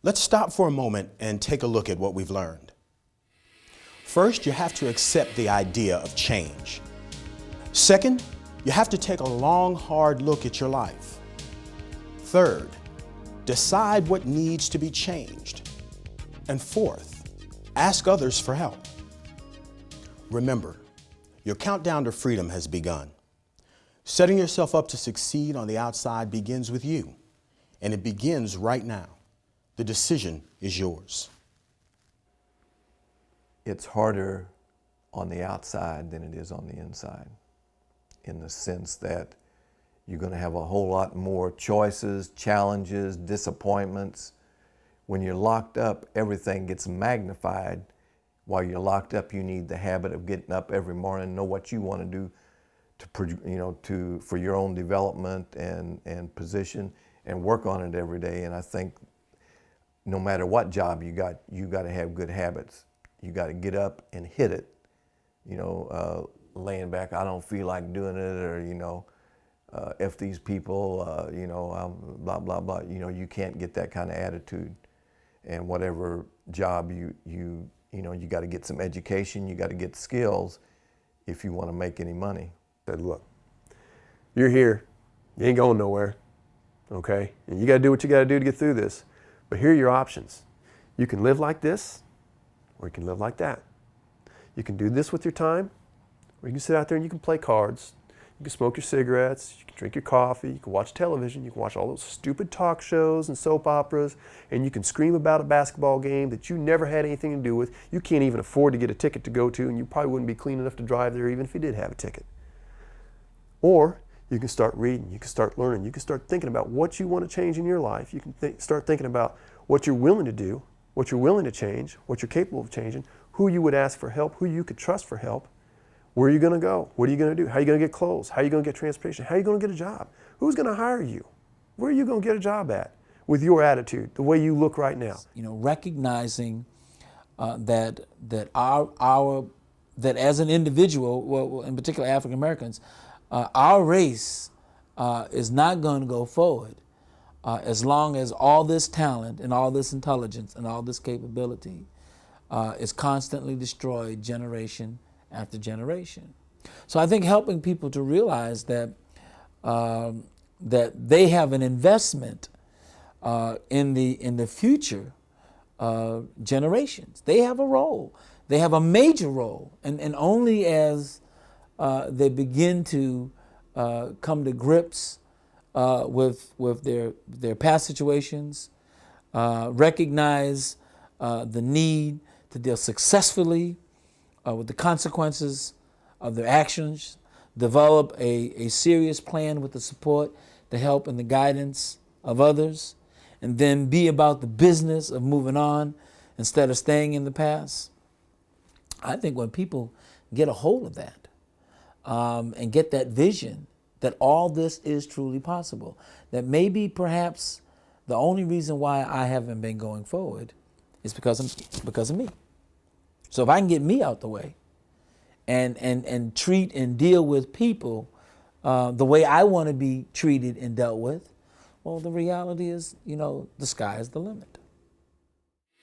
Let's stop for a moment and take a look at what we've learned. First, you have to accept the idea of change. Second, you have to take a long, hard look at your life. Third, decide what needs to be changed. And fourth, ask others for help. Remember, your countdown to freedom has begun. Setting yourself up to succeed on the outside begins with you, and it begins right now. The decision is yours. It's harder on the outside than it is on the inside, in the sense that you're going to have a whole lot more choices, challenges, disappointments. When you're locked up, everything gets magnified. While you're locked up, you need the habit of getting up every morning, know what you want to do for your own development and position, and work on it every day. And I think no matter what job you got to have good habits. You got to get up and hit it. Laying back, I don't feel like doing it, or F these people, blah blah blah. You can't get that kind of attitude. And whatever job you got to get some education, you got to get skills if you want to make any money. Said, look, you're here, you ain't going nowhere, okay? And you got to do what you got to do to get through this. But here are your options. You can live like this, or you can live like that. You can do this with your time, or you can sit out there and you can play cards. You can smoke your cigarettes, you can drink your coffee, you can watch television, you can watch all those stupid talk shows and soap operas, and you can scream about a basketball game that you never had anything to do with. You can't even afford to get a ticket to go to, and you probably wouldn't be clean enough to drive there even if you did have a ticket. Or you can start reading, you can start learning, you can start thinking about what you want to change in your life. You can start thinking about what you're willing to do, what you're willing to change, what you're capable of changing, who you would ask for help, who you could trust for help. Where are you going to go? What are you going to do? How are you going to get clothes? How are you going to get transportation? How are you going to get a job? Who's going to hire you? Where are you going to get a job at with your attitude, the way you look right now? Recognizing that as an individual, well, in particular African Americans, our race is not going to go forward as long as all this talent and all this intelligence and all this capability is constantly destroyed generation after generation. So I think helping people to realize that that they have an investment in the future generations. They have a role. They have a major role, and only as they begin to come to grips with their past situations, recognize the need to deal successfully with the consequences of their actions, develop a serious plan with the support, the help and the guidance of others, and then be about the business of moving on instead of staying in the past. I think when people get a hold of that and get that vision that all this is truly possible, that maybe perhaps the only reason why I haven't been going forward is because of me. So if I can get me out the way and treat and deal with people the way I want to be treated and dealt with, well, the reality is, the sky is the limit.